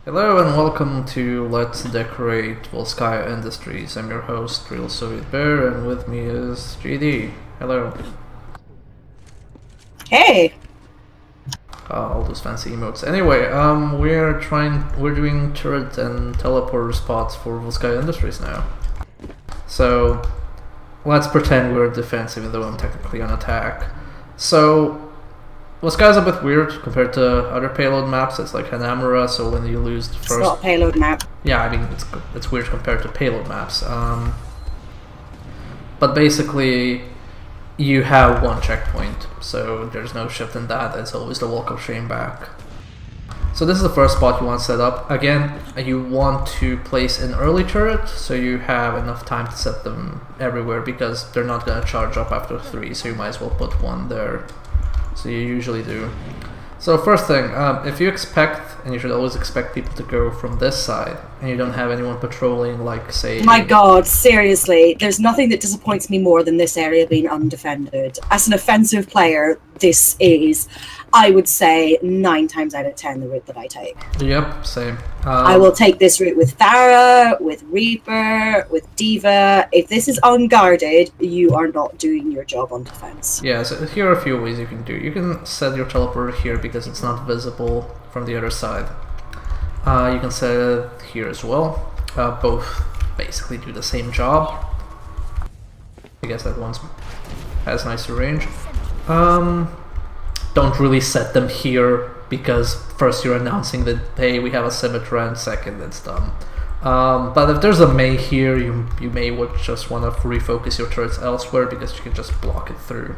Hello and welcome to Let's Decorate Volskaya Industries. I'm your host, Real Soviet Bear, and with me is GD. Hello. Hey! All those fancy emotes. Anyway, we're doing turret and teleporter spots for Volskaya Industries now. So, let's pretend we're defensive, even though I'm technically on attack. So, Volskaya's a bit weird compared to other payload maps. It's like Hanamura, so when you lose the first... It's not a payload map. Yeah, I mean, it's weird compared to payload maps. But basically, you have one checkpoint, so there's no shift in that. It's always the walk of shame back. So this is the first spot you want to set up. Again, you want to place an early turret, so you have enough time to set them everywhere, because they're not going to charge up after 3, so you might as well put one there. So you usually do. So first thing, if you expect, and you should always expect people to go from this side, and you don't have anyone patrolling, like, say... My god, seriously, there's nothing that disappoints me more than this area being undefended. As an offensive player, this is, I would say, 9 times out of 10 the route that I take. Yep, same. I will take this route with Thara, with Reaper, with Diva. If this is unguarded, you are not doing your job on defense. Yeah, so here are a few ways you can do. You can set your teleporter here because it's not visible from the other side. You can set it here as well. Both basically do the same job. I guess that one has nicer range. Don't really set them here because first you're announcing that, hey, we have a Symmetra, and second it's done. But if there's a Mei here, you may just want to refocus your turrets elsewhere because you can just block it through.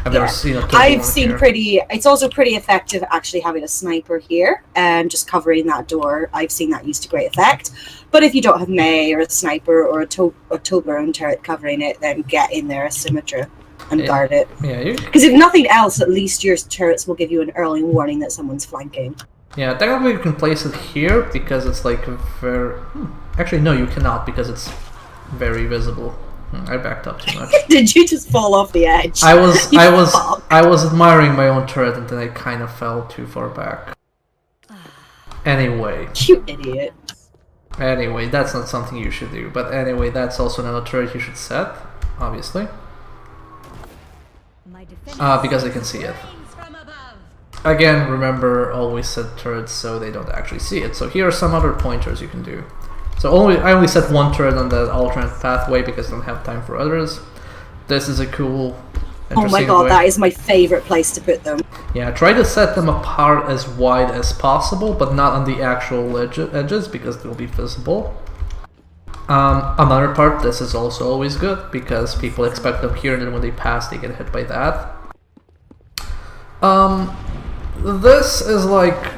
It's also pretty effective actually having a sniper here and just covering that door. I've seen that used to great effect. But if you don't have Mei or a sniper or a Toblerone turret covering it, then get in there a Symmetra and guard it. Yeah, because if nothing else, at least your turrets will give you an early warning that someone's flanking. Yeah, technically you can place it here because it's like very... Actually, no, you cannot because it's very visible. I backed up too much. Did you just fall off the edge? I was admiring my own turret and then I kind of fell too far back. Anyway. You idiot. Anyway, that's not something you should do. But anyway, that's also another turret you should set, obviously. Because they can see it. Again, remember, always set turrets so they don't actually see it. So here are some other pointers you can do. So I only set one turret on the alternate pathway because I don't have time for others. This is a cool, interesting Oh my god, way. that is my favorite place to put them. Yeah, try to set them apart as wide as possible, but not on the actual edges because they'll be visible. Another part, this is also always good because people expect them here and then when they pass they get hit by that. This is like,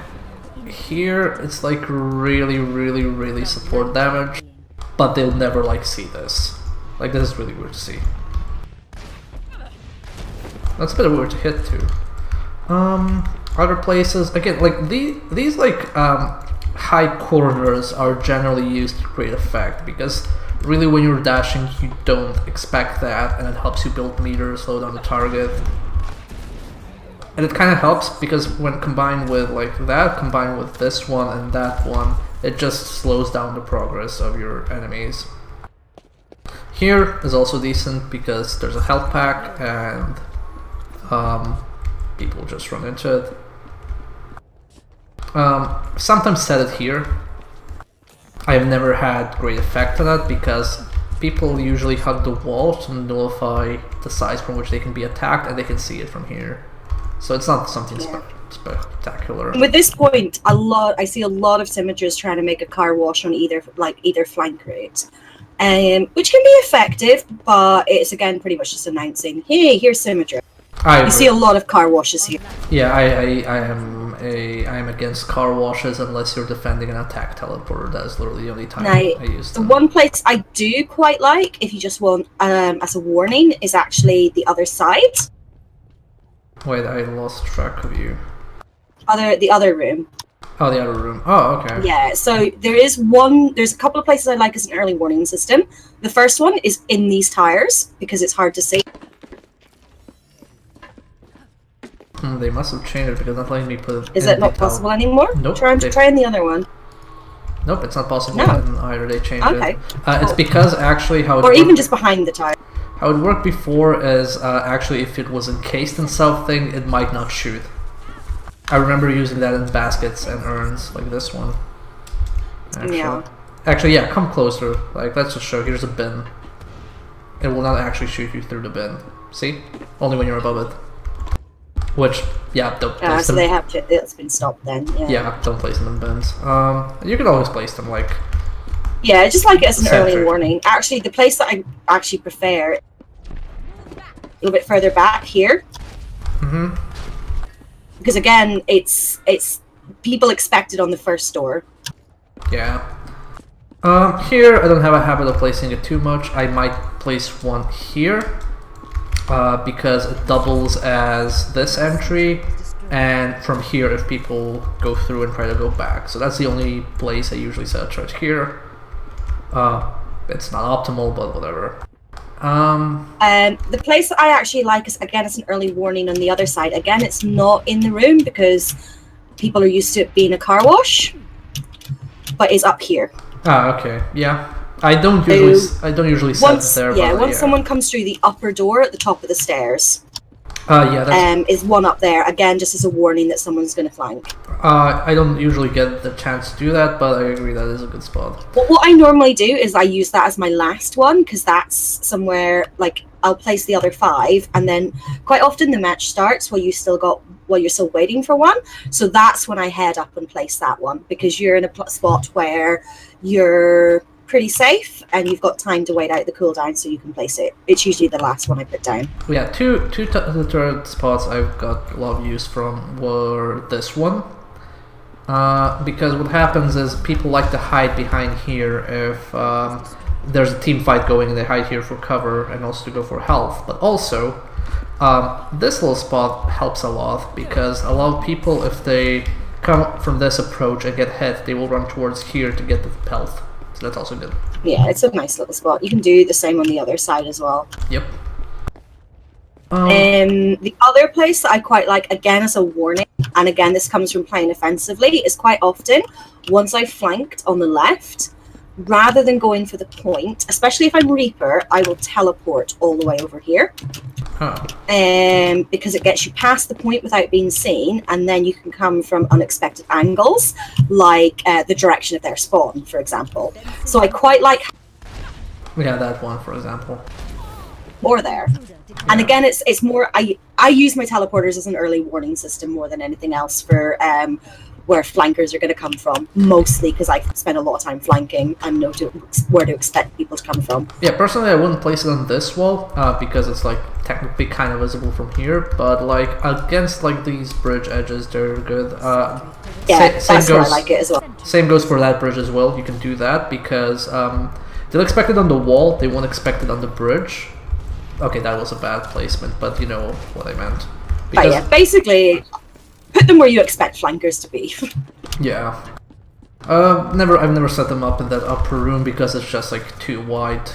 here it's like really support damage, but they'll never like see this. Like, this is really weird to see. That's a bit weird to hit too. Other places, again, like these like high corners are generally used to great effect because really when you're dashing you don't expect that, and it helps you build meter, slow down the target. And it kind of helps because when combined with like that, combined with this one and that one, it just slows down the progress of your enemies. Here is also decent because there's a health pack and people just run into it. Sometimes set it here. I've never had great effect on that because people usually hug the wall to nullify the size from which they can be attacked, and they can see it from here. So it's not something spectacular. With this point, I see a lot of Symmetras trying to make a car wash on either flank route, which can be effective, but it's again pretty much just announcing, hey, here's Symmetra. You see a lot of car washes here. Yeah, I am against car washes unless you're defending an attack teleporter. That is literally the only time I use them. The one place I do quite like, if you just want as a warning, is actually the other side. Wait, I lost track of you. The other room. Oh, the other room. Oh, okay. Yeah, so there's a couple of places I like as an early warning system. The first one is in these tires, because it's hard to see. They must have changed it because not letting me put it. Is it not possible anymore? Nope. Try in the other one. Nope, it's not possible No. in either. They changed Okay. it. It's because actually how it Or even worked, just behind the tire. how it worked before is actually if it was encased in something, it might not shoot. I remember using that in baskets and urns like this one. Yeah. Actually, yeah, come closer. Like, let's just show. Here's a bin. It will not actually shoot you through the bin. See? Only when you're above it. Which, yeah, don't place So them. they have to. It's been stopped then. Yeah. Yeah, don't place them in bins. You can always place them like. Yeah, just like it as an Sentry. early warning. Actually, the place that I actually prefer a little bit further back here. Mm-hmm. Because again, it's people expect it on the first door. Yeah. Here I don't have a habit of placing it too much. I might place one here. Because it doubles as this entry, and from here if people go through and try to go back. So that's the only place I usually set right here. It's not optimal, but whatever. The place that I actually like is, again, it's an early warning on the other side. Again, it's not in the room because people are used to it being a car wash, but it's up here. Ah, okay, yeah. I don't usually set it there. Yeah, but, once someone comes through the upper door at the top of the stairs, yeah, that's, is one up there. Again, just as a warning that someone's going to flank. I don't usually get the chance to do that, but I agree that is a good spot. Well, what I normally do is I use that as my last one because that's somewhere like I'll place the other 5, and then quite often the match starts while you're still waiting for one. So that's when I head up and place that one because you're in a spot where you're pretty safe and you've got time to wait out the cooldown so you can place it. It's usually the last one I put down. Yeah, two the turret spots I've got a lot of use from were this one. Because what happens is people like to hide behind here if there's a team fight going and they hide here for cover and also to go for health. But also, this little spot helps a lot because a lot of people, if they come from this approach and get hit, they will run towards here to get the health. So that's also good. Yeah, it's a nice little spot. You can do the same on the other side as well. Yep. The other place that I quite like, again as a warning, and again this comes from playing offensively, is quite often, once I've flanked on the left, rather than going for the point, especially if I'm Reaper, I will teleport all the way over here. Oh. Because it gets you past the point without being seen, and then you can come from unexpected angles, like the direction of their spawn, for example. So I quite like... Yeah, that one, for example. Or there. And again, it's more... I use my teleporters as an early warning system more than anything else for where flankers are going to come from, mostly because I spend a lot of time flanking and know where to expect people to come from. Yeah, personally I wouldn't place it on this wall because it's like technically kind of visible from here, but like against like these bridge edges they're good. Yeah, that's where I like it as well. Same goes for that bridge as well. You can do that because they'll expect it on the wall, they won't expect it on the bridge. Okay, that was a bad placement, but you know what I meant. But yeah, basically put them where you expect flankers to be. Yeah. I've never set them up in that upper room because it's just like too wide.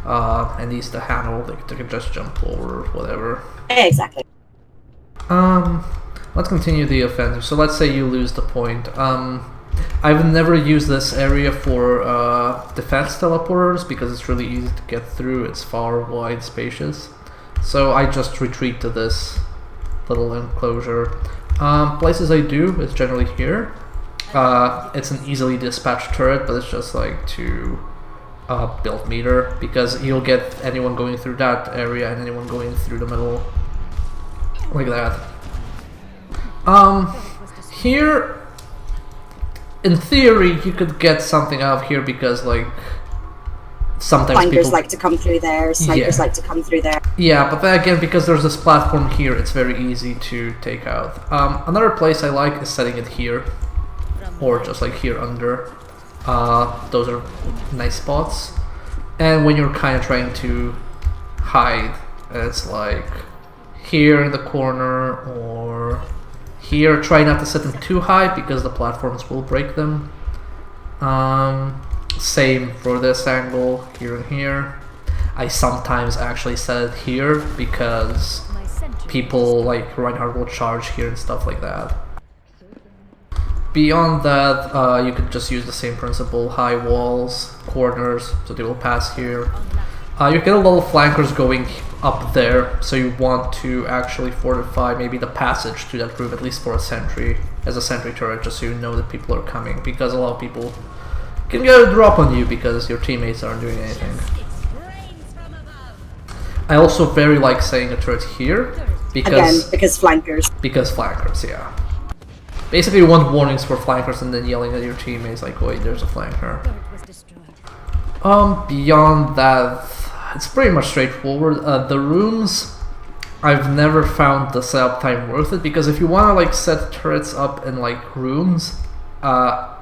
And needs to handle, they can just jump over whatever. Exactly. Let's continue the offensive. So let's say you lose the point. I've never used this area for defense teleporters because it's really easy to get through. It's far, wide, spacious. So I just retreat to this little enclosure. Places I do is generally here. It's an easily dispatched turret, but it's just like to build meter because you'll get anyone going through that area and anyone going through the middle like that. Here, in theory, you could get something out of here because like sometimes Flankers people like to come through there, snipers like to come through there. Yeah, but then again, because there's this platform here, it's very easy to take out. Another place I like is setting it here, or just like here under. Those are nice spots. And when you're kind of trying to hide, it's like here in the corner or here. Try not to set them too high because the platforms will break them. Same for this angle, here and here. I sometimes actually set it here because people like Reinhardt will charge here and stuff like that. Beyond that, you could just use the same principle: high walls, corners, so they will pass here. You get a lot of flankers going up there, so you want to actually fortify maybe the passage to that room, at least for a sentry, as a sentry turret, just so you know that people are coming, because a lot of people can get a drop on you because your teammates aren't doing anything. I also very like setting a turret here, because flankers. Because flankers, yeah. Basically, you want warnings for flankers and then yelling at your teammates like, wait, there's a flanker. Beyond that, it's pretty much straightforward. The rooms, I've never found the setup time worth it, because if you want to like set turrets up in like rooms, how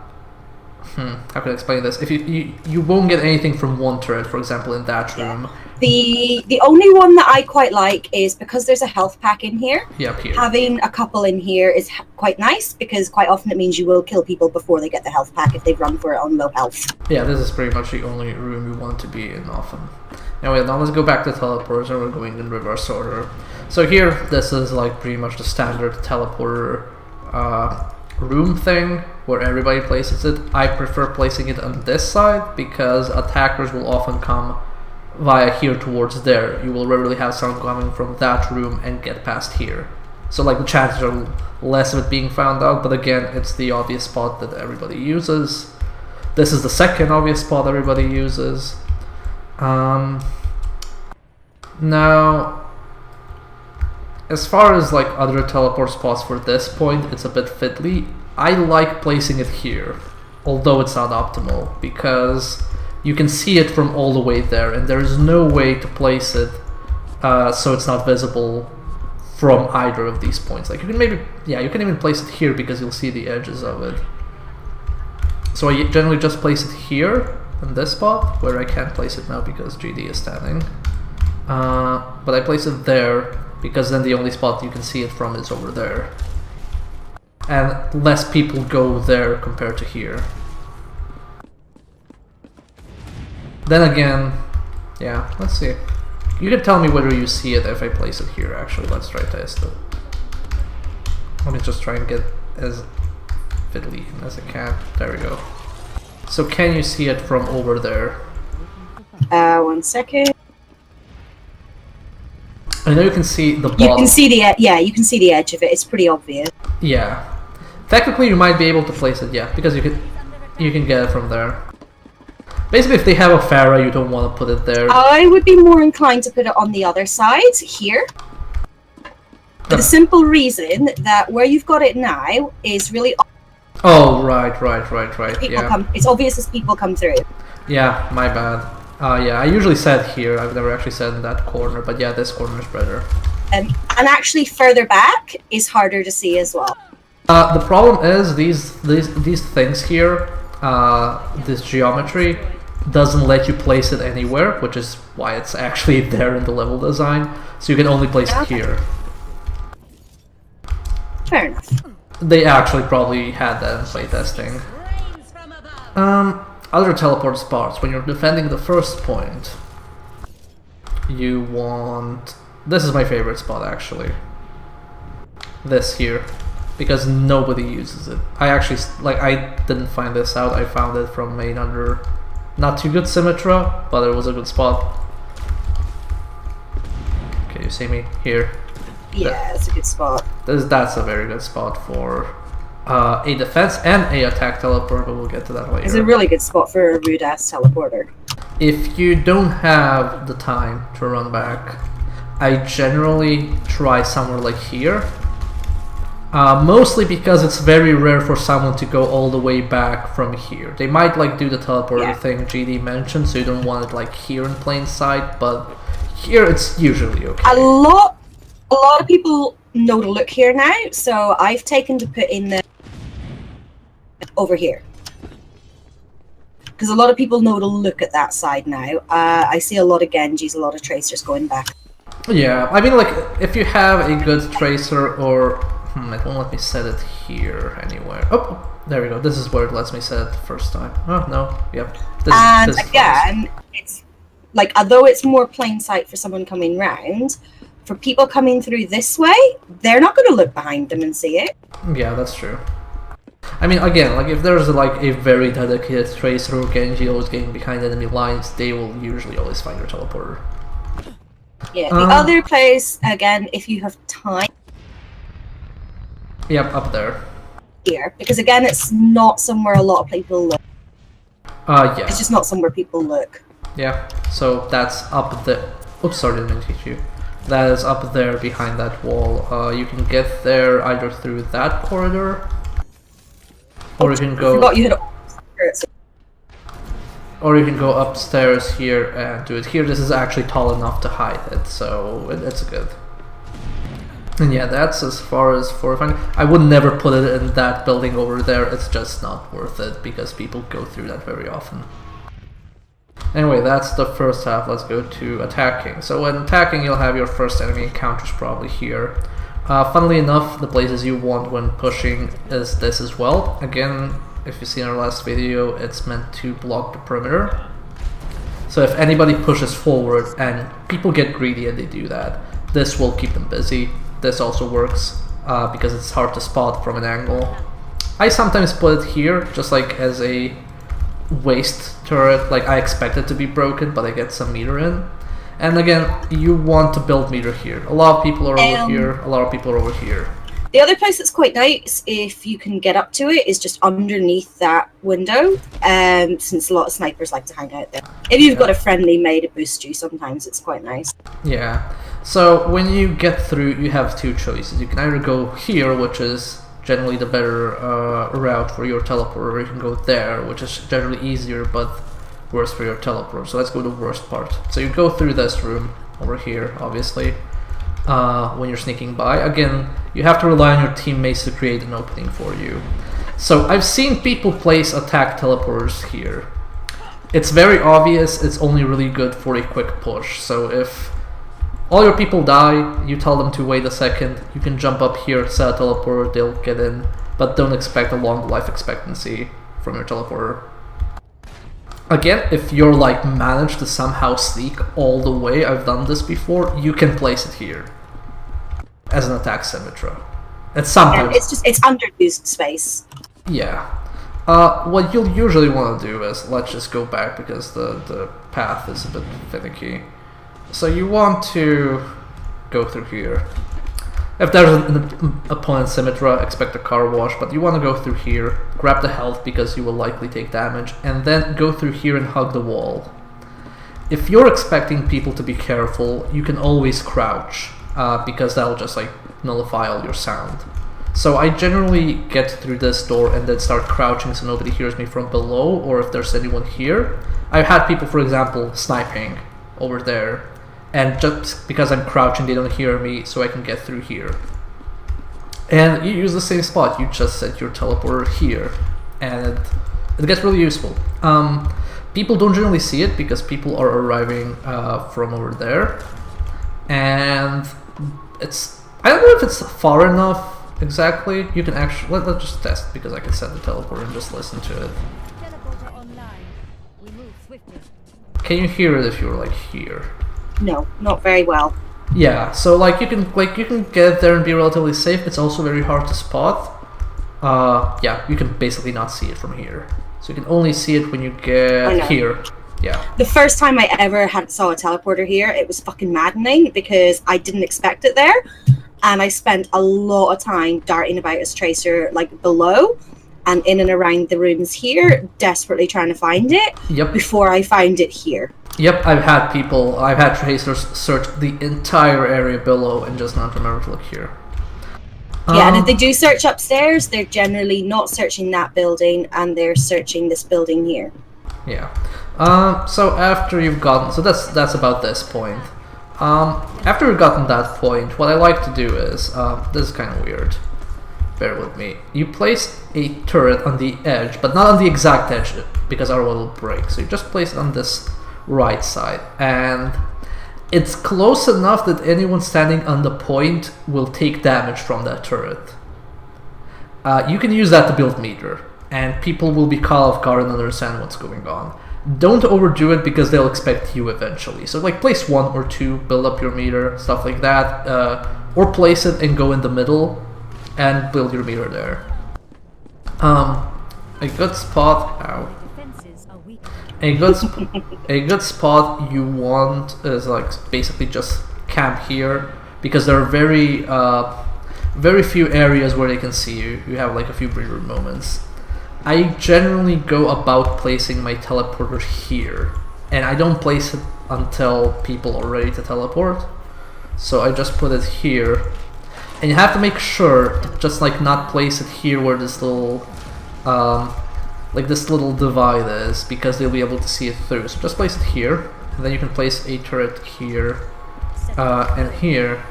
can I explain this? If you won't get anything from one turret, for example, in that room. The only one that I quite like is because there's a health pack in here. Yep, here. Having a couple in here is quite nice, because quite often it means you will kill people before they get the health pack if they run for it on low health. Yeah, this is pretty much the only room you want to be in often. Anyway, now let's go back to teleporters, and we're going in reverse order. So here, this is like pretty much the standard teleporter room thing, where everybody places it. I prefer placing it on this side, because attackers will often come via here towards there. You will rarely have someone coming from that room and get past here. So like the chances are less of it being found out, but again, it's the obvious spot that everybody uses. This is the second obvious spot everybody uses. Now, as far as like other teleport spots for this point, it's a bit fiddly. I like placing it here, although it's not optimal, because you can see it from all the way there, and there is no way to place it so it's not visible from either of these points. Like you can maybe, yeah, you can even place it here because you'll see the edges of it. So I generally just place it here in this spot, where I can't place it now because GD is standing. But I place it there because then the only spot you can see it from is over there. And less people go there compared to here. Then again, yeah, let's see. You can tell me whether you see it if I place it here, actually. Let's try to test it. Let me just try and get as fiddly as I can. There we go. So can you see it from over there? 1 second. I know you can see the bottom. You can see the you can see the edge of it. It's pretty obvious. Yeah. Technically you might be able to place it, yeah, because you can get it from there. Basically, if they have a Pharah, you don't want to put it there. I would be more inclined to put it on the other side, here. For the simple reason that where you've got it now is really... Oh, right. People come, it's obvious as people come through. Yeah, my bad. Yeah, I usually set here. I've never actually set in that corner, but yeah, this corner is better. And actually further back is harder to see as well. The problem is these things here, this geometry, doesn't let you place it anywhere, which is why it's actually there in the level design. So you can only place it here. Fair enough. They actually probably had that in playtesting. Other teleport spots, when you're defending the first point, you want... This is my favorite spot, actually. This here. Because nobody uses it. I actually, like, I didn't find this out. I found it from another not too good Symmetra, but it was a good spot. Okay, you see me here? Yeah, it's a good spot. That's a very good spot for a defense and a attack teleport, but we'll get to that later. It's a really good spot for a rude-ass teleporter. If you don't have the time to run back, I generally try somewhere like here. Mostly because it's very rare for someone to go all the way back from here. They might like do the teleporter thing GD mentioned, so you don't want it like here in plain sight, but here it's usually okay. A lot of people know to look here now, so I've taken to put in the over here. Because a lot of people know to look at that side now. I see a lot of Genjis, a lot of Tracers going back. Yeah, I mean, like, if you have a good Tracer or... it won't let me set it here anywhere. Oh, there we go. This is where it lets me set it the first time. Oh, no. Yep. This again, it's like, although it's more plain sight for someone coming round, for people coming through this way, they're not going to look behind them and see it. Yeah, that's true. I mean, again, like if there's like a very dedicated Tracer or Genji always getting behind enemy lines, they will usually always find your teleporter. Yeah, the other place, again, if you have time. Yep, up there. Here, because again, it's not somewhere a lot of people look. Yeah. It's just not somewhere people look. Yeah, so that's up there. Oops, sorry, didn't hit you. That is up there behind that wall. You can get there either through that corridor, or you can go. I forgot you had. Or you can go upstairs here and do it here. This is actually tall enough to hide it, so it's good. And yeah, that's as far as fortifying. I would never put it in that building over there. It's just not worth it because people go through that very often. Anyway, that's the first half. Let's go to attacking. So when attacking, you'll have your first enemy encounters probably here. Funnily enough, the places you want when pushing is this as well. Again, if you see in our last video, it's meant to block the perimeter. So if anybody pushes forward and people get greedy and they do that, this will keep them busy. This also works because it's hard to spot from an angle. I sometimes put it here just like as a waste turret, like I expect it to be broken but I get some meter in. And again, you want to build meter here. A lot of people are over here, a lot of people are over here. The other place that's quite nice, if you can get up to it, is just underneath that window, since a lot of snipers like to hang out there. If you've got a friendly mate to boost you, sometimes it's quite nice. Yeah, so when you get through, you have two choices. You can either go here, which is generally the better route for your teleporter, or you can go there, which is generally easier but worse for your teleporter. So let's go to the worst part. So you go through this room over here, obviously. When you're sneaking by. Again, you have to rely on your teammates to create an opening for you. So I've seen people place attack teleporters here. It's very obvious, it's only really good for a quick push. So if all your people die, you tell them to wait a second, you can jump up here, set a teleporter, they'll get in, but don't expect a long life expectancy from your teleporter. Again, if you're like managed to somehow sneak all the way, I've done this before, you can place it here as an attack Symmetra. And sometimes it's underused space. Yeah. What you'll usually want to do is, let's just go back because the path is a bit finicky. So you want to go through here. If there's an opponent Symmetra, expect a car wash, but you want to go through here, grab the health because you will likely take damage, and then go through here and hug the wall. If you're expecting people to be careful, you can always crouch, because that'll just like nullify all your sound. So I generally get through this door and then start crouching so nobody hears me from below, or if there's anyone here. I've had people, for example, sniping over there, and just because I'm crouching they don't hear me, so I can get through here. And you use the same spot, you just set your teleporter here, and it gets really useful. People don't generally see it because people are arriving from over there, and I don't know if it's far enough exactly. You can actually let's just test because I can set the teleporter and just listen to it. Teleporter online. We move swiftly. Can you hear it if you're like here? No, not very well. Yeah, so like you can get there and be relatively safe. It's also very hard to spot. Yeah, you can basically not see it from here. So you can only see it when you get here. Yeah. The first time I ever saw a teleporter here, it was fucking maddening because I didn't expect it there. And I spent a lot of time darting about as Tracer, like below and in and around the rooms here, desperately trying to find it. Yep. Before I found it here. Yep, I've had Tracers search the entire area below and just not remember to look here. Yeah, and if they do search upstairs, they're generally not searching that building, and they're searching this building here. Yeah. So after you've gotten, so that's about this point. After you've gotten that point, what I like to do is, this is kind of weird. Bear with me. You place a turret on the edge, but not on the exact edge, because otherwise it will break. So you just place it on this right side, and it's close enough that anyone standing on the point will take damage from that turret. You can use that to build meter, and people will be caught off guard and understand what's going on. Don't overdo it because they'll expect you eventually. So like place 1 or 2, build up your meter, stuff like that, or place it and go in the middle and build your meter there. A good spot. Ow. Defenses are weak. A good spot you want is like basically just camp here, because there are very few areas where they can see you. You have like a few breather moments. I generally go about placing my teleporter here, and I don't place it until people are ready to teleport. So I just put it here, and you have to make sure to just like not place it here where this little divide is, because they'll be able to see it through. So just place it here, and then you can place a turret here, and here,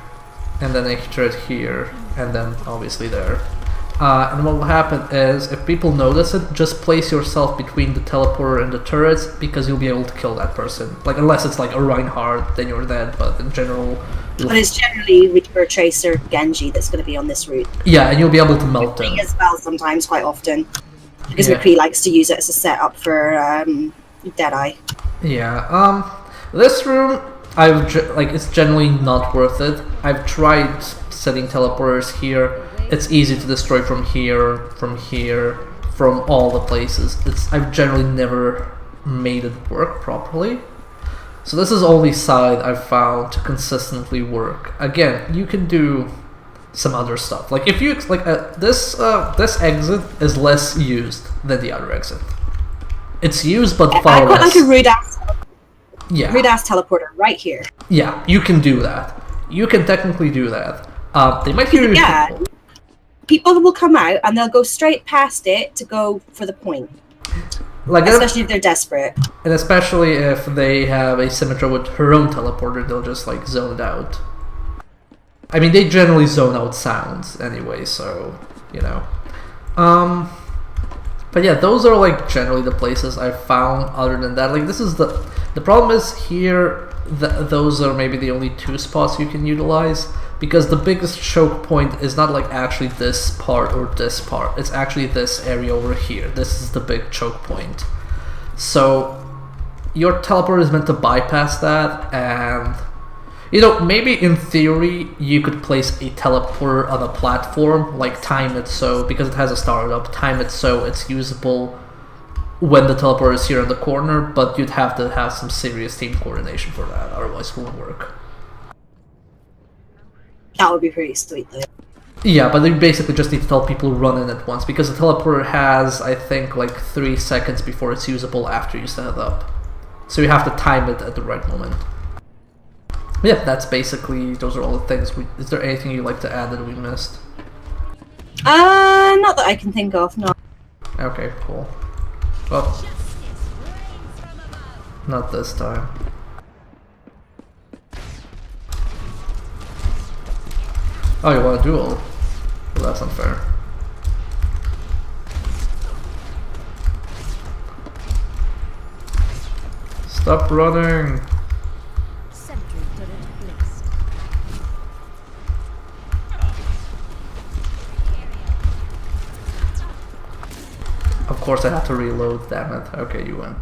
and then a turret here, and then obviously there. And what will happen is, if people notice it, just place yourself between the teleporter and the turrets, because you'll be able to kill that person. Like, unless it's like a Reinhardt, then you're dead, but in general... But it's generally Reaper, Tracer, Genji that's going to be on this route. Yeah, and you'll be able to melt them. As well, sometimes, quite often. Because Yeah. McCree likes to use it as a setup for Deadeye. Yeah, this room, it's generally not worth it. I've tried setting teleporters here. It's easy to destroy from here, from all the places. I've generally never made it work properly. So this is the only side I've found to consistently work. Again, you can do some other stuff. Like if you this exit is less used than the other exit. It's used, but far I've got less. like a rude ass teleporter right here. Yeah, you can do that. You can technically do that. They might hear you. Yeah. People will come out and they'll go straight past it to go for the point. Like Especially if they're desperate. And especially if they have a Symmetra with her own teleporter, they'll just like zone it out. I mean, they generally zone out sounds anyway, so, you know. But yeah, those are like generally the places I've found. Other than that, like this is the problem is here, those are maybe the only two spots you can utilize, because the biggest choke point is not like actually this part or this part. It's actually this area over here. This is the big choke point. So your teleporter is meant to bypass that, and you know, maybe in theory you could place a teleporter on a platform, like time it so, because it has a startup, time it so it's usable when the teleporter is here in the corner, but you'd have to have some serious team coordination for that, otherwise it won't work. That would be pretty sweet though. Yeah, but you basically just need to tell people run in at once, because the teleporter has, I think, like 3 seconds before it's usable after you set it up. So you have to time it at the right moment. But yeah, that's basically, those are all the things. Is there anything you'd like to add that we missed? Not that I can think of, no. Okay, cool. Well, not this time. Oh, you want a duel? Well, that's unfair. Stop running! Sentry turret placed. Of course I have to reload, damn it. Okay, you win.